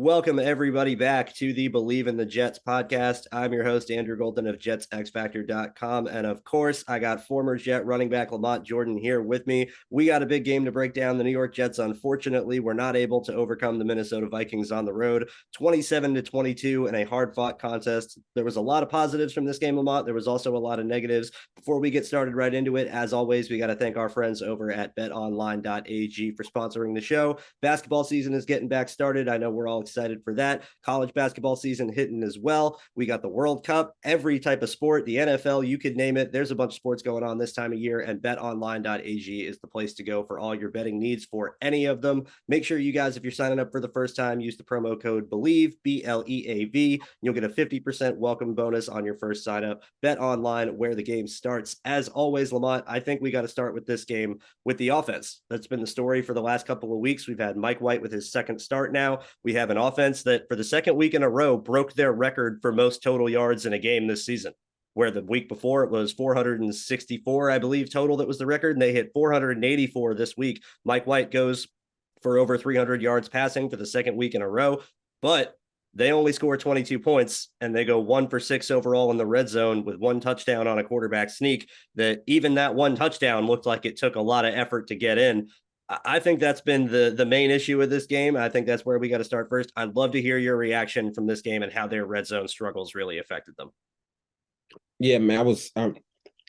Welcome, everybody, back to the Bleav in the Jets podcast. I'm your host, Andrew Golden of JetsXFactor.com. And of course, I got former Jet running back LaMont Jordan here with me. We got a big game to break down. The New York Jets, unfortunately, were not able to overcome the Minnesota Vikings on the road, 27-22 in a hard-fought contest. There was a lot of positives from this game, LaMont. There was also a lot of negatives. Before we get started right into it, as always, we got to thank our friends over at betonline.ag for sponsoring the show. Basketball season is getting back started. I know we're all excited for that. College basketball season hitting as well. We got the World Cup, every type of sport, the NFL, you could name it. There's a bunch of sports going on this time of year, and betonline.ag is the place to go for all your betting needs for any of them. Make sure you guys, if you're signing up for the first time, use the promo code Bleav, BLEAV. You'll get a 50% welcome bonus on your first sign up. Bet online, where the game starts. As always, LaMont, I think we got to start with this game with the offense. That's been the story for the last couple of weeks. We've had Mike White with his second start now. We have an offense that for the second week in a row broke their record for most total yards in a game this season, where the week before it was 464, I believe, total that was the record, and they hit 484 this week. Mike White goes for over 300 yards passing for the second week in a row, but they only score 22 points, and they go 1 for 6 overall in the red zone with one touchdown on a quarterback sneak. That even that one touchdown looked like it took a lot of effort to get in. I think that's been the main issue with this game. I think that's where we got to start first. I'd love to hear your reaction from this game and how their red zone struggles really affected them. Yeah, man, I'm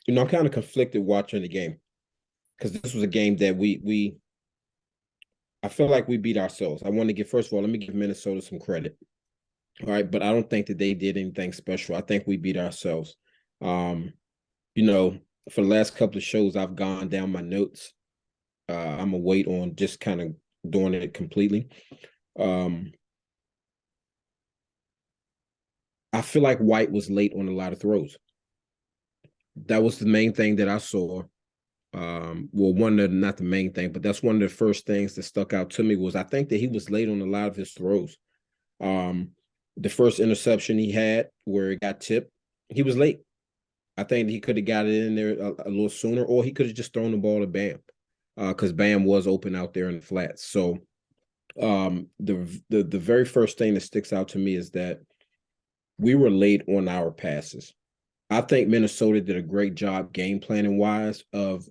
kind of conflicted watching the game because this was a game that I feel like we beat ourselves. I want to give, first of all, let me give Minnesota some credit. All right, but I don't think that they did anything special. I think we beat ourselves. For the last couple of shows, I've gone down my notes. I'm gonna wait on just kind of doing it completely. I feel like White was late on a lot of throws. That was the main thing that I saw. Not the main thing, but that's one of the first things that stuck out to me was I think that he was late on a lot of his throws. The first interception he had where it got tipped, he was late. I think he could have got it in there a little sooner, or he could have just thrown the ball to Bam. Because Bam was open out there in the flats. So the very first thing that sticks out to me is that we were late on our passes. I think Minnesota did a great job game planning wise of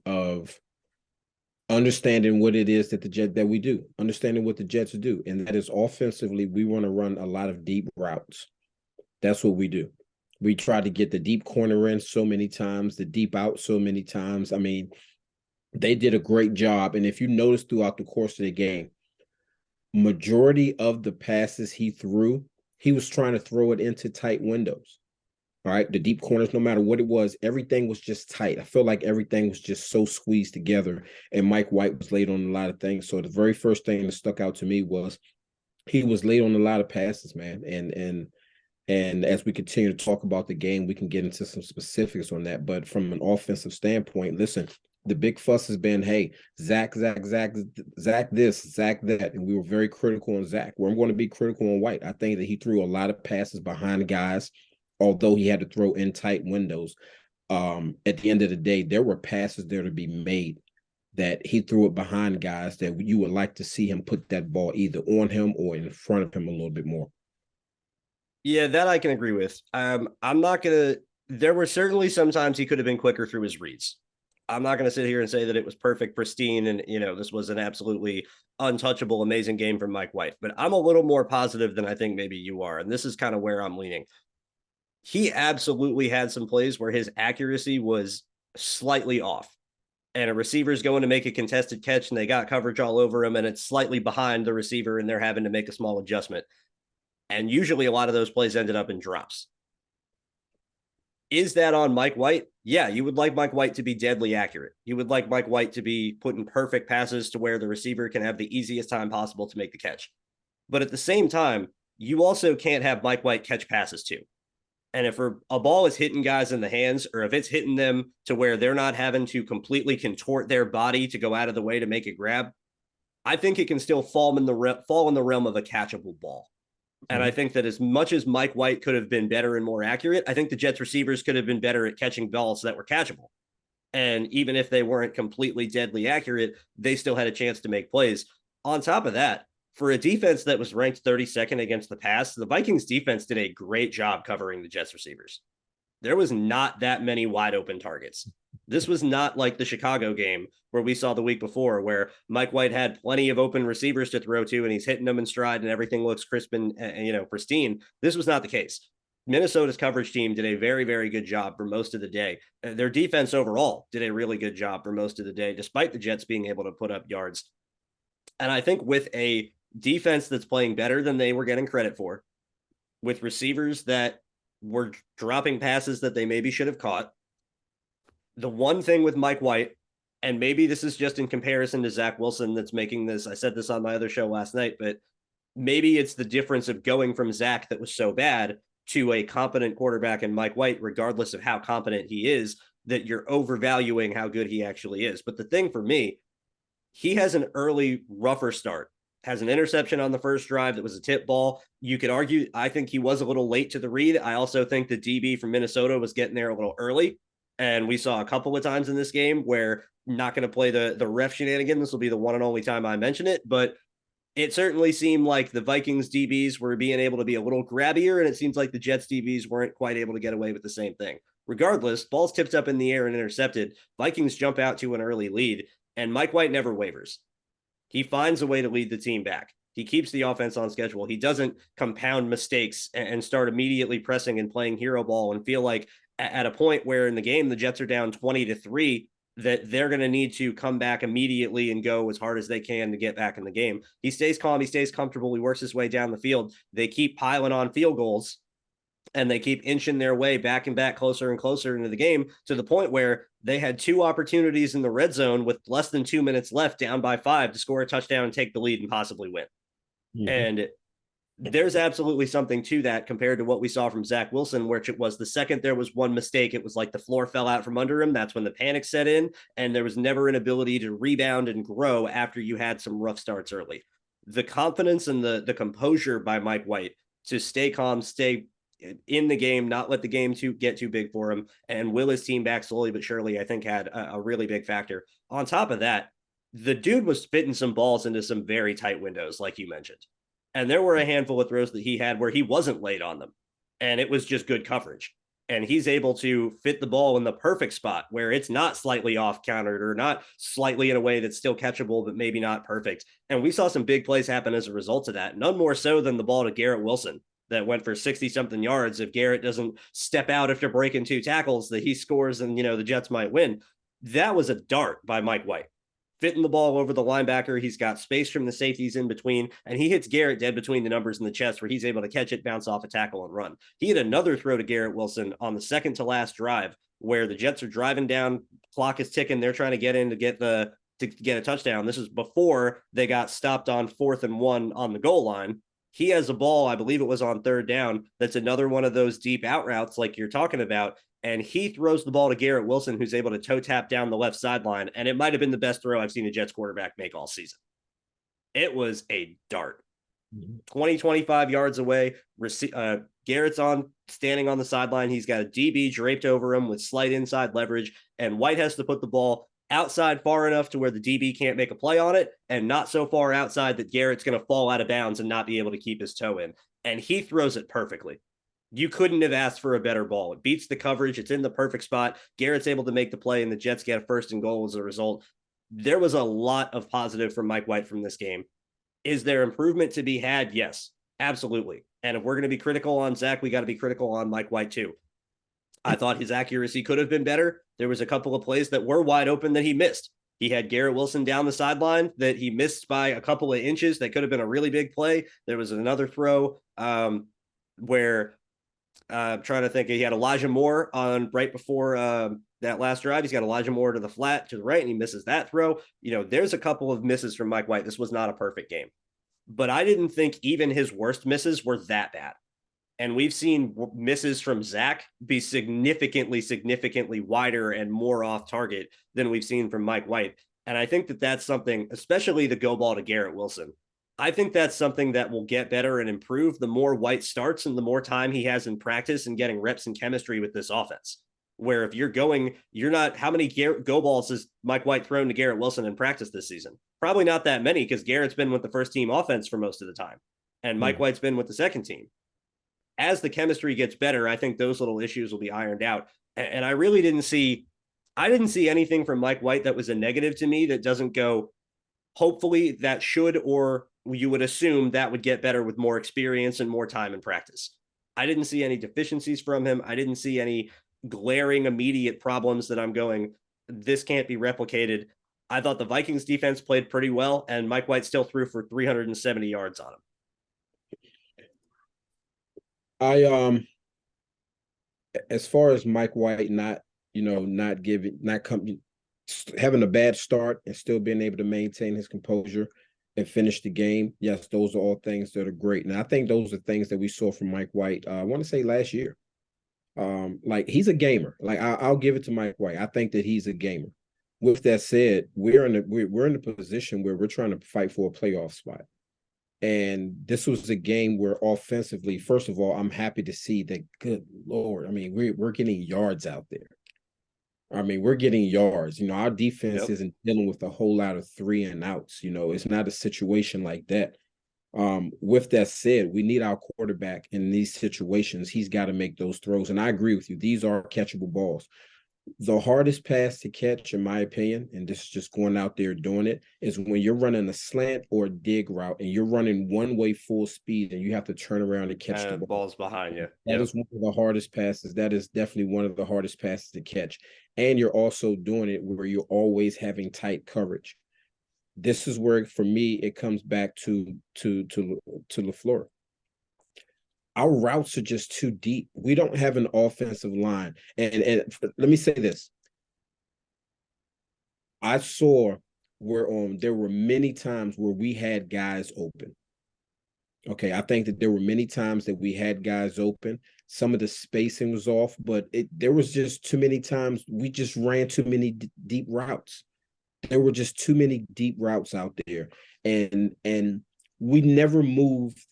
understanding what it is that we do, understanding what the Jets do, and that is offensively we want to run a lot of deep routes. That's what we do. We try to get the deep corner in so many times, the deep out so many times. I mean, they did a great job. And if you notice throughout the course of the game, majority of the passes he threw, he was trying to throw it into tight windows. All right. The deep corners, no matter what it was, everything was just tight. I feel like everything was just so squeezed together. And Mike White was late on a lot of things. So the very first thing that stuck out to me was he was late on a lot of passes, man. And as we continue to talk about the game, we can get into some specifics on that. But from an offensive standpoint, listen, the big fuss has been, hey, Zach this, Zach that. And we were very critical on Zach. Well, I'm going to be critical on White. I think that he threw a lot of passes behind guys, although he had to throw in tight windows. At the end of the day, there were passes there to be made that he threw it behind guys that you would like to see him put that ball either on him or in front of him a little bit more. Yeah, that I can agree with. I'm not going to – there were certainly sometimes he could have been quicker through his reads. I'm not going to sit here and say that it was perfect, pristine, and, this was an absolutely untouchable, amazing game from Mike White. But I'm a little more positive than I think maybe you are, and this is kind of where I'm leaning. He absolutely had some plays where his accuracy was slightly off, and a receiver's going to make a contested catch, and they got coverage all over him, and it's slightly behind the receiver, and they're having to make a small adjustment. And usually a lot of those plays ended up in drops. Is that on Mike White? Yeah, you would like Mike White to be deadly accurate. You would like Mike White to be putting perfect passes to where the receiver can have the easiest time possible to make the catch. But at the same time, you also can't have Mike White catch passes too. And if a ball is hitting guys in the hands, or if it's hitting them to where they're not having to completely contort their body to go out of the way to make a grab, I think it can still fall in the realm of a catchable ball. And I think that as much as Mike White could have been better and more accurate, I think the Jets receivers could have been better at catching balls that were catchable. And even if they weren't completely deadly accurate, they still had a chance to make plays. On top of that, for a defense that was ranked 32nd against the pass, the Vikings defense did a great job covering the Jets receivers. There was not that many wide open targets. This was not like the Chicago game where we saw the week before, where Mike White had plenty of open receivers to throw to and he's hitting them in stride and everything looks crisp and pristine. This was not the case. Minnesota's coverage team did a very, very good job for most of the day. Their defense overall did a really good job for most of the day, despite the Jets being able to put up yards. And I think with a defense that's playing better than they were getting credit for, with receivers that were dropping passes that they maybe should have caught, the one thing with Mike White, and maybe this is just in comparison to Zach Wilson that's making this, I said this on my other show last night, but maybe it's the difference of going from Zach that was so bad to a competent quarterback in Mike White, regardless of how competent he is, that you're overvaluing how good he actually is. But the thing for me, he has an early, rougher start, has an interception on the first drive that was a tip ball. You could argue, I think he was a little late to the read. I also think the DB from Minnesota was getting there a little early. And we saw a couple of times in this game where, not going to play the ref shenanigan. This will be the one and only time I mention it, but it certainly seemed like the Vikings DBs were being able to be a little grabbier, and it seems like the Jets DBs weren't quite able to get away with the same thing. Regardless, ball's tipped up in the air and intercepted. Vikings jump out to an early lead, and Mike White never wavers. He finds a way to lead the team back. He keeps the offense on schedule. He doesn't compound mistakes and start immediately pressing and playing hero ball and feel like at a point where in the game the Jets are down 20-3, that they're going to need to come back immediately and go as hard as they can to get back in the game. He stays calm. He stays comfortable. He works his way down the field. They keep piling on field goals and they keep inching their way back and back closer and closer into the game, to the point where they had 2 opportunities in the red zone with less than 2 minutes left, down by 5, to score a touchdown and take the lead and possibly win. Mm-hmm. And there's absolutely something to that compared to what we saw from Zach Wilson, which it was the second there was one mistake, it was like the floor fell out from under him. That's when the panic set in, and there was never an ability to rebound and grow after you had some rough starts early. The confidence and the composure by Mike White to stay calm, stay in the game, not let the game get too big for him, and will his team back slowly but surely, I think had a really big factor. On top of that, the dude was fitting some balls into some very tight windows, like you mentioned. And there were a handful of throws that he had where he wasn't late on them, and it was just good coverage. And he's able to fit the ball in the perfect spot where it's not slightly off countered or not slightly in a way that's still catchable, but maybe not perfect. And we saw some big plays happen as a result of that. None more so than the ball to Garrett Wilson that went for 60-something yards. If Garrett doesn't step out after breaking 2 tackles, that he scores and, the Jets might win. That was a dart by Mike White. Fitting the ball over the linebacker. He's got space from the safeties in between, and he hits Garrett dead between the numbers in the chest where he's able to catch it, bounce off a tackle, and run. He had another throw to Garrett Wilson on the second to last drive where the Jets are driving down, clock is ticking, they're trying to get in to get a touchdown. This is before they got stopped on 4th and 1 on the goal line. He has a ball, I believe it was on 3rd down, that's another one of those deep out routes like you're talking about, and he throws the ball to Garrett Wilson, who's able to toe tap down the left sideline, and it might have been the best throw I've seen a Jets quarterback make all season. It was a dart. 20, 25 yards away. Garrett's standing on the sideline. He's got a DB draped over him with slight inside leverage, and White has to put the ball outside far enough to where the DB can't make a play on it, and not so far outside that Garrett's going to fall out of bounds and not be able to keep his toe in. And he throws it perfectly. You couldn't have asked for a better ball. It beats the coverage. It's in the perfect spot. Garrett's able to make the play, and the Jets get a 1st and goal as a result. There was a lot of positive from Mike White from this game. Is there improvement to be had? Yes, absolutely. And if we're going to be critical on Zach, we got to be critical on Mike White too. I thought his accuracy could have been better. There was a couple of plays that were wide open that he missed. He had Garrett Wilson down the sideline that he missed by a couple of inches. That could have been a really big play. There was another throw where I'm trying to think. He had Elijah Moore on right before that last drive. He's got Elijah Moore to the flat to the right, and he misses that throw. There's a couple of misses from Mike White. This was not a perfect game, but I didn't think even his worst misses were that bad. And we've seen misses from Zach be significantly wider and more off target than we've seen from Mike White. And I think that that's something, especially the go ball to Garrett Wilson. I think that's something that will get better and improve the more White starts and the more time he has in practice and getting reps and chemistry with this offense. where if you're not, how many go balls has Mike White thrown to Garrett Wilson in practice this season? Probably not that many, because Garrett's been with the first team offense for most of the time, and Mike White's been with the second team. As the chemistry gets better, I think those little issues will be ironed out. And I really didn't see anything from Mike White that was a negative to me that doesn't go, hopefully that should, or you would assume that would get better with more experience and more time in practice. I didn't see any deficiencies from him. I didn't see any glaring immediate problems that I'm going, this can't be replicated. I thought the Vikings defense played pretty well, and Mike White still threw for 370 yards on him. As far as Mike White having a bad start and still being able to maintain his composure and finish the game, yes, those are all things that are great. And I think those are things that we saw from Mike White, I want to say last year. Like, he's a gamer. Like, I'll give it to Mike White. I think that he's a gamer. With that said, we're in a position where we're trying to fight for a playoff spot. And this was a game where offensively, first of all, I'm happy to see that, good Lord, I mean, we're getting yards out there. I mean, we're getting yards. Our defense isn't dealing with a whole lot of 3 and outs. It's not a situation like that. With that said, we need our quarterback in these situations. He's got to make those throws. And I agree with you. These are catchable balls. The hardest pass to catch, in my opinion, and this is just going out there doing it, is when you're running a slant or a dig route and you're running one-way full speed and you have to turn around and catch the ball's behind you. That is one of the hardest passes. That is definitely one of the hardest passes to catch. And you're also doing it where you're always having tight coverage. This is where, for me, it comes back to LaFleur. Our routes are just too deep. We don't have an offensive line. And let me say this. I saw where there were many times where we had guys open. Okay, I think that there were many times that we had guys open. Some of the spacing was off, but there was just too many times we just ran too many deep routes. There were just too many deep routes out there. And we never moved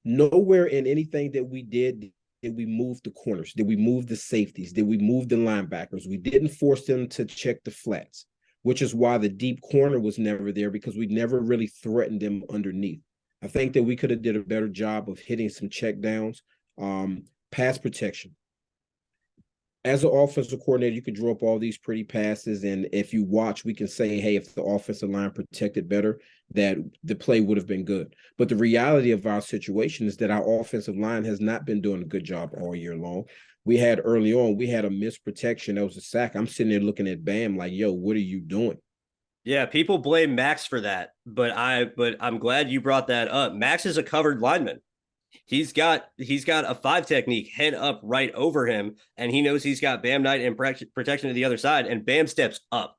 nowhere in anything that we did we move the corners? Did we move the safeties? Did we move the linebackers? We didn't force them to check the flats, which is why the deep corner was never there, because we never really threatened them underneath. I think that we could have did a better job of hitting some check downs, pass protection. As an offensive coordinator, you could draw up all these pretty passes, and if you watch, we can say, hey, if the offensive line protected better, that the play would have been good. But the reality of our situation is that our offensive line has not been doing a good job all year long. Early on, we had a missed protection. That was a sack. I'm sitting there looking at Bam like, yo, what are you doing? Yeah, people blame Max for that, but I'm glad you brought that up. Max is a covered lineman. He's got a 5 technique head up right over him, and he knows he's got Bam Knight and protection to the other side, and Bam steps up.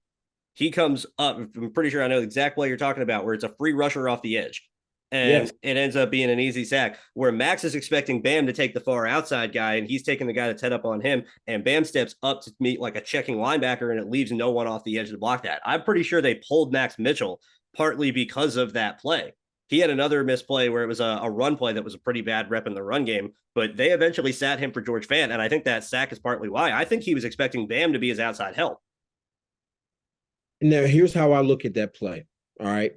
He comes up. I'm pretty sure I know the exact play you're talking about, where it's a free rusher off the edge, and it ends up being an easy sack, where Max is expecting Bam to take the far outside guy, and he's taking the guy that's head up on him, and Bam steps up to meet like a checking linebacker, and it leaves no one off the edge to block that. I'm pretty sure they pulled Max Mitchell partly because of that play. He had another misplay where it was a run play that was a pretty bad rep in the run game, but they eventually sat him for George Fant, and I think that sack is partly why. I think he was expecting Bam to be his outside help. Now, here's how I look at that play, all right?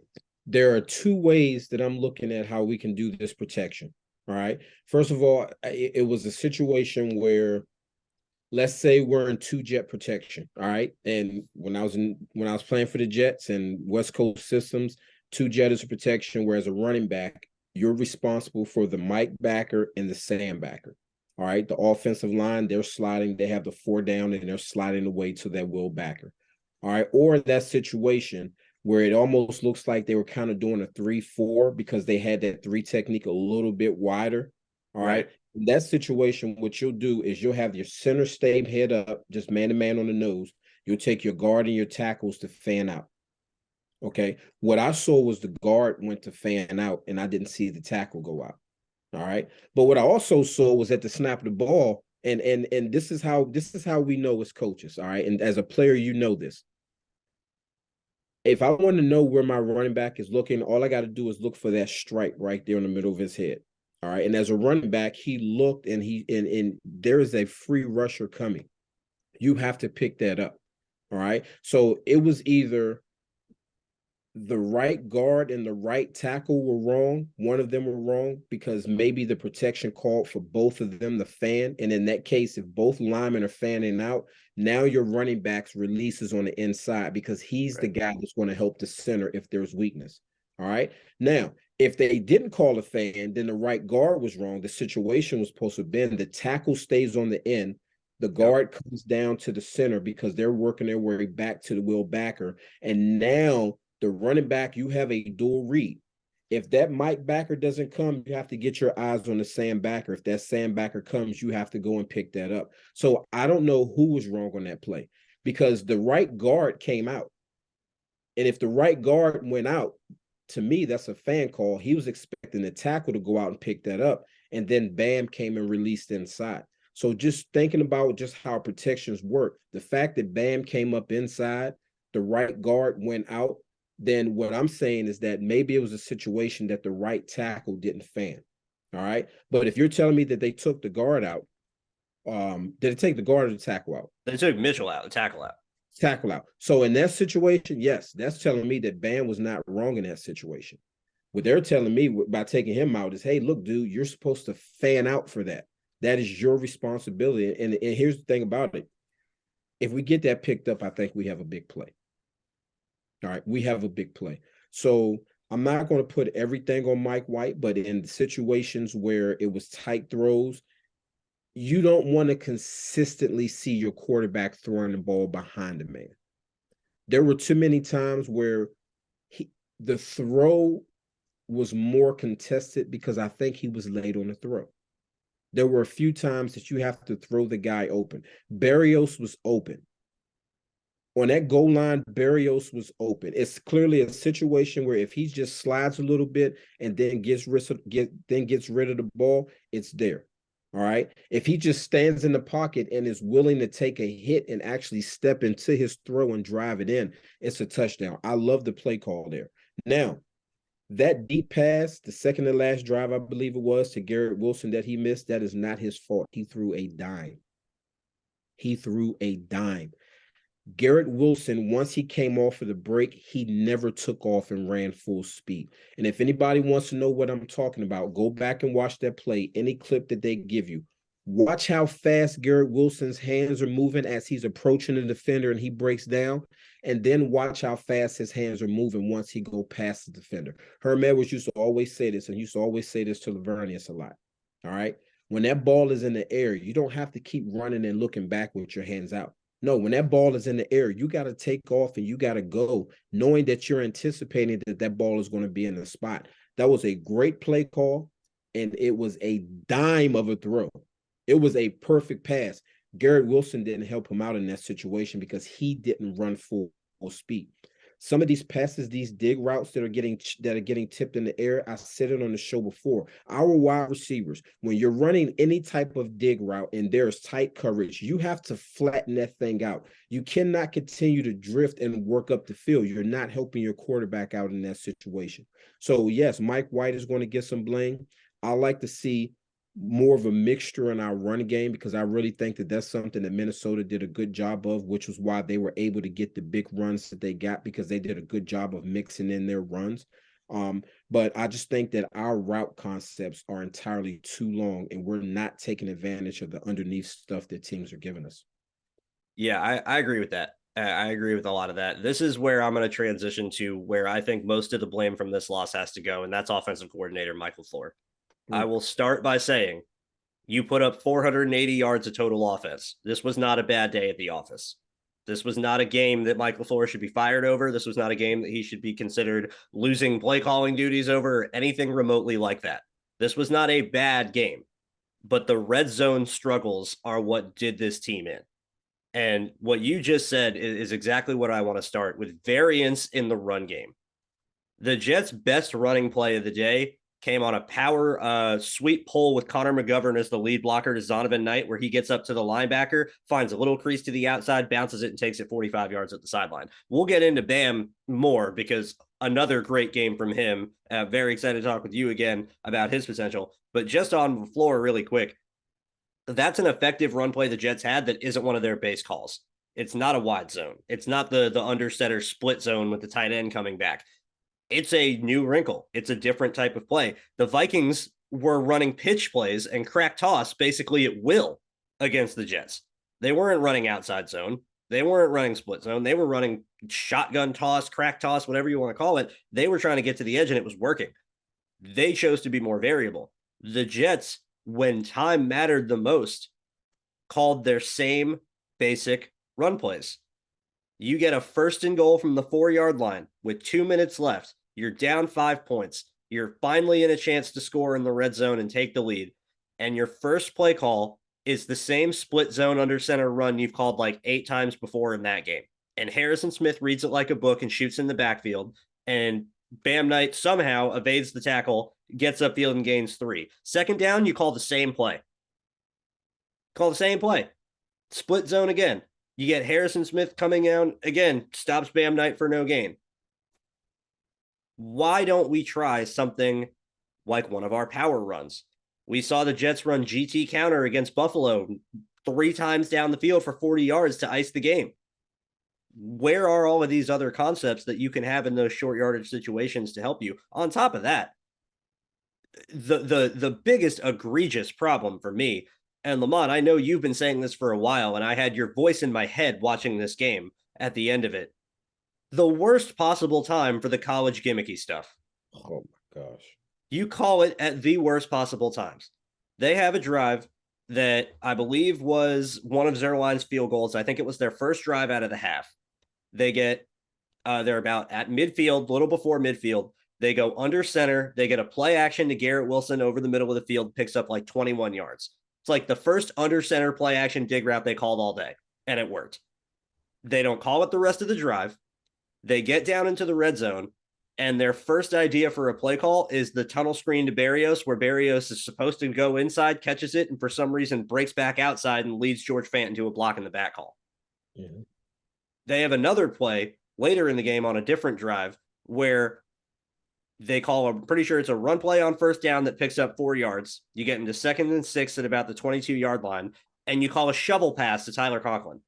There are 2 ways that I'm looking at how we can do this protection, all right? First of all, it was a situation where, let's say we're in 2-jet protection, all right? And when I was playing for the Jets and West Coast systems, 2-jet is a protection, whereas a running back, you're responsible for the Mike backer and the Sam backer. All right. The offensive line, they're sliding, they have the 4 down and they're sliding away to that will backer. All right. Or that situation where it almost looks like they were kind of doing a 3-4 because they had that 3 technique a little bit wider. All right. In that situation, what you'll do is you'll have your center stay head up, just man-to-man on the nose. You'll take your guard and your tackles to fan out. Okay. What I saw was the guard went to fan out, and I didn't see the tackle go out. All right. But what I also saw was at the snap of the ball, and this is how we know as coaches. All right. And as a player, you know this. If I want to know where my running back is looking, all I got to do is look for that stripe right there in the middle of his head. All right. And as a running back, he looked and there is a free rusher coming. You have to pick that up. All right. So it was either the right guard and the right tackle were wrong. One of them were wrong because maybe the protection called for both of them to fan. And in that case, if both linemen are fanning out, now your running back's releases on the inside because he's the guy that's going to help the center if there's weakness. All right. Now, if they didn't call a fan, then the right guard was wrong. The situation was supposed to have been the tackle stays on the end. The guard comes down to the center because they're working their way back to the will backer. And now the running back, you have a dual read. If that Mike backer doesn't come, you have to get your eyes on the Sam backer. If that Sam backer comes, you have to go and pick that up. So I don't know who was wrong on that play because the right guard came out. And if the right guard went out, to me, that's a fan call. He was expecting the tackle to go out and pick that up. And then Bam came and released inside. So just thinking about just how protections work, the fact that Bam came up inside, the right guard went out, then what I'm saying is that maybe it was a situation that the right tackle didn't fan. All right. But if you're telling me that they took the guard out, did it take the guard or the tackle out? They took Mitchell out, the tackle out. Tackle out. So in that situation, yes, that's telling me that Bam was not wrong in that situation. What they're telling me by taking him out is, hey, look, dude, you're supposed to fan out for that. That is your responsibility. And here's the thing about it. If we get that picked up, I think we have a big play. All right, we have a big play. So I'm not going to put everything on Mike White, but in situations where it was tight throws, you don't want to consistently see your quarterback throwing the ball behind the man. There were too many times where the throw was more contested because I think he was late on the throw. There were a few times that you have to throw the guy open. Berrios was open. On that goal line, Berrios was open. It's clearly a situation where if he just slides a little bit and then gets rid of the ball, it's there. All right. If he just stands in the pocket and is willing to take a hit and actually step into his throw and drive it in, it's a touchdown. I love the play call there. Now, that deep pass, the second to last drive, I Bleav it was, to Garrett Wilson that he missed, that is not his fault. He threw a dime. Garrett Wilson, once he came off of the break, he never took off and ran full speed. And if anybody wants to know what I'm talking about, go back and watch that play, any clip that they give you. Watch how fast Garrett Wilson's hands are moving as he's approaching the defender and he breaks down. And then watch how fast his hands are moving once he go past the defender. Herm Edwards used to always say this, and used to always say this to Lavernius a lot. All right? When that ball is in the air, you don't have to keep running and looking back with your hands out. No, when that ball is in the air, you got to take off and you got to go, knowing that you're anticipating that ball is going to be in the spot. That was a great play call, and it was a dime of a throw. It was a perfect pass. Garrett Wilson didn't help him out in that situation because he didn't run full speed. Some of these passes, these dig routes that are getting tipped in the air, I said it on the show before. Our wide receivers, when you're running any type of dig route and there's tight coverage, you have to flatten that thing out. You cannot continue to drift and work up the field. You're not helping your quarterback out in that situation. So, yes, Mike White is going to get some blame. I like to see more of a mixture in our run game because I really think that that's something that Minnesota did a good job of, which was why they were able to get the big runs that they got because they did a good job of mixing in their runs. But I just think that our route concepts are entirely too long and we're not taking advantage of the underneath stuff that teams are giving us. Yeah, I agree with that. I agree with a lot of that. This is where I'm going to transition to where I think most of the blame from this loss has to go, and that's offensive coordinator Michael Flohr. I will start by saying you put up 480 yards of total offense. This was not a bad day at the office. This was not a game that Michael Flohr should be fired over. This was not a game that he should be considered losing play calling duties over or anything remotely like that. This was not a bad game, but the red zone struggles are what did this team in. And what you just said is exactly what I want to start with. Variance in the run game. The Jets' best running play of the day came on a power sweep pull with Connor McGovern as the lead blocker to Zonovan Knight, where he gets up to the linebacker, finds a little crease to the outside, bounces it, and takes it 45 yards at the sideline. We'll get into Bam more because another great game from him. Very excited to talk with you again about his potential. But just on the floor, really quick, that's an effective run play the Jets had that isn't one of their base calls. It's not a wide zone. It's not the under center split zone with the tight end coming back. It's a new wrinkle. It's a different type of play. The Vikings were running pitch plays and crack toss basically at will against the Jets. They weren't running outside zone. They weren't running split zone. They were running shotgun toss, crack toss, whatever you want to call it. They were trying to get to the edge and it was working. They chose to be more variable. The Jets, when time mattered the most, called their same basic run plays. You get a 1st and goal from the 4-yard line with 2 minutes left. You're down 5 points. You're finally in a chance to score in the red zone and take the lead. And your first play call is the same split zone under center run you've called like 8 times before in that game. And Harrison Smith reads it like a book and shoots in the backfield. And Bam Knight somehow evades the tackle, gets upfield and gains 3. 2nd down, you call the same play. Call the same play. Split zone again. You get Harrison Smith coming down again, stops Bam Knight for no gain. Why don't we try something like one of our power runs? We saw the Jets run GT counter against Buffalo 3 times down the field for 40 yards to ice the game. Where are all of these other concepts that you can have in those short yardage situations to help you? On top of that, the biggest egregious problem for me, and LaMont, I know you've been saying this for a while, and I had your voice in my head watching this game at the end of it. The worst possible time for the college gimmicky stuff. Oh my gosh. You call it at the worst possible times. They have a drive that I Bleav was one of Zerline's field goals. I think it was their first drive out of the half. They get, they're about at midfield, a little before midfield. They go under center. They get a play action to Garrett Wilson over the middle of the field, picks up like 21 yards. It's like the first under center play action dig route they called all day, and it worked. They don't call it the rest of the drive. They get down into the red zone, and their first idea for a play call is the tunnel screen to Berrios, where Berrios is supposed to go inside, catches it, and for some reason breaks back outside and leads George Fant into a block in the back call. Yeah. They have another play later in the game on a different drive where they call, I'm pretty sure it's a run play on 1st down that picks up 4 yards. You get into 2nd and 6 at about the 22-yard line, and you call a shovel pass to Tyler Conklin.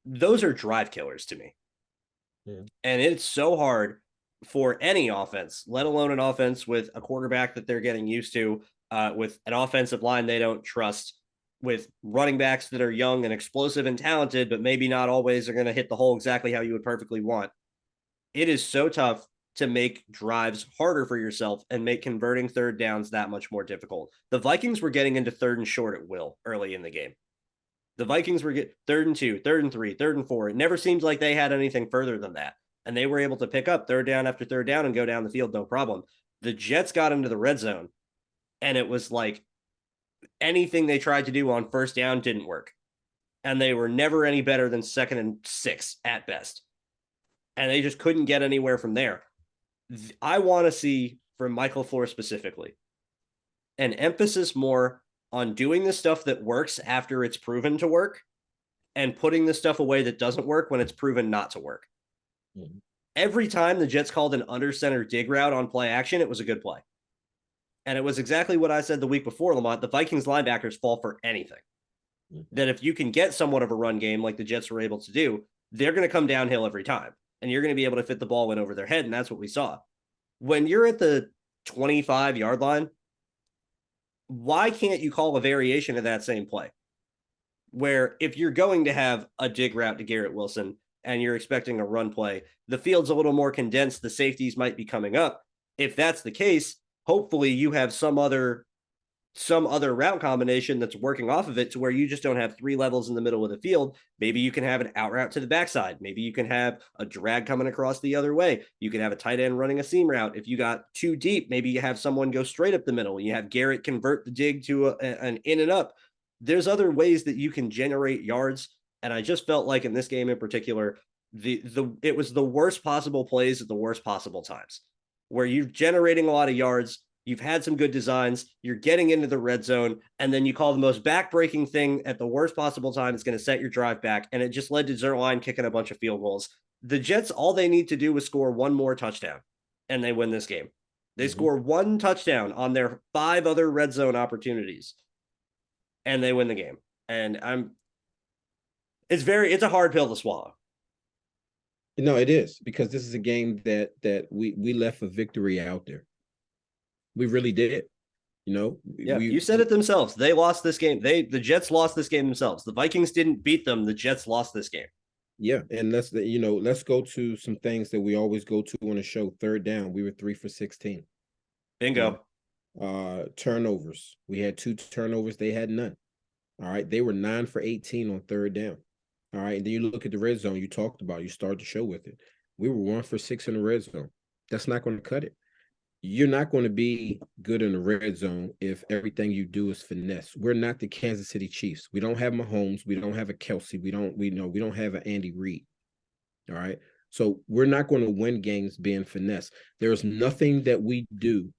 Those are drive killers to me. Yeah. And it's so hard for any offense, let alone an offense with a quarterback that they're getting used to, with an offensive line they don't trust, with running backs that are young and explosive and talented, but maybe not always are going to hit the hole exactly how you would perfectly want. It is so tough to make drives harder for yourself and make converting 3rd downs that much more difficult. The Vikings were getting into 3rd and short at will early in the game. The Vikings were getting 3rd and 2, 3rd and 3, 3rd and 4. It never seemed like they had anything further than that. And they were able to pick up 3rd down after 3rd down and go down the field, no problem. The Jets got into the red zone, and it was like anything they tried to do on 1st down didn't work. And they were never any better than 2nd and 6 at best. And they just couldn't get anywhere from there. I want to see, from Michael Floor specifically, an emphasis more on doing the stuff that works after it's proven to work and putting the stuff away that doesn't work when it's proven not to work. Mm-hmm. Every time the Jets called an under center dig route on play action, it was a good play. And it was exactly what I said the week before, LaMont. The Vikings linebackers fall for anything. Mm-hmm. That if you can get somewhat of a run game like the Jets were able to do, they're going to come downhill every time. And you're going to be able to fit the ball in over their head. And that's what we saw. When you're at the 25-yard line, why can't you call a variation of that same play? Where if you're going to have a dig route to Garrett Wilson and you're expecting a run play, the field's a little more condensed. The safeties might be coming up. If that's the case, hopefully you have some other route combination that's working off of it to where you just don't have 3 levels in the middle of the field. Maybe you can have an out route to the backside. Maybe you can have a drag coming across the other way. You can have a tight end running a seam route. If you got too deep, maybe you have someone go straight up the middle. You have Garrett convert the dig to an in and up. There's other ways that you can generate yards. And I just felt like in this game in particular, it was the worst possible plays at the worst possible times, where you're generating a lot of yards. You've had some good designs. You're getting into the red zone, and then you call the most back-breaking thing at the worst possible time. It's going to set your drive back, and it just led to Zerline kicking a bunch of field goals The Jets, all they need to do is score one more touchdown and they win this game. They score one touchdown on their 5 other red zone opportunities and they win the game. And it's a hard pill to swallow. No, it is, because this is a game that we left a victory out there. We really did. Yeah, you said it themselves. They lost this game. The Jets lost this game themselves. The Vikings didn't beat them. The Jets lost this game. Yeah, and let's go to some things that we always go to on the show. Third down, we were 3 for 16. Bingo. Turnovers. We had 2 turnovers. They had none. All right. They were 9 for 18 on third down. All right. And then you look at the red zone you talked about. You start the show with it. We were 1 for 6 in the red zone. That's not going to cut it. You're not going to be good in the red zone if everything you do is finesse. We're not the Kansas City Chiefs. We don't have Mahomes. We don't have a Kelsey. We don't have an Andy Reid. All right. So we're not going to win games being finesse. There's nothing that we do.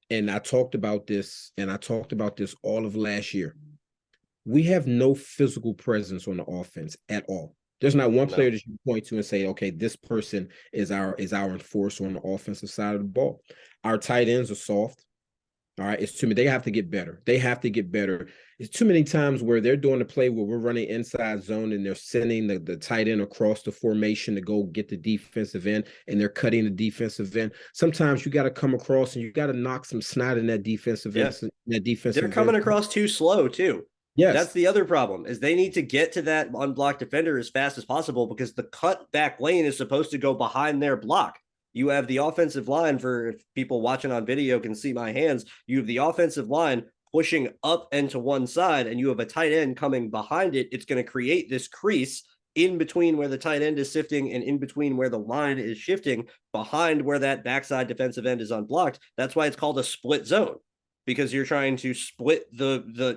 And I talked about this all of last year. We have no physical presence on the offense at all. There's not one player that you point to and say, okay, this person is our enforcer on the offensive side of the ball. Our tight ends are soft. All right. It's too many. They have to get better. It's too many times where they're doing a play where we're running inside zone and they're sending the tight end across the formation to go get the defensive end, and they're cutting the defensive end. Sometimes you got to come across and you got to knock some snot in that defensive end. They're coming across too slow too. Yes. That's the other problem, is they need to get to that unblocked defender as fast as possible, because the cut back lane is supposed to go behind their block. You have the offensive line, for if people watching on video can see my hands, you have the offensive line pushing up and to one side, and you have a tight end coming behind it. It's going to create this crease in between where the tight end is sifting and in between where the line is shifting behind where that backside defensive end is unblocked. That's why it's called a split zone, because you're trying to split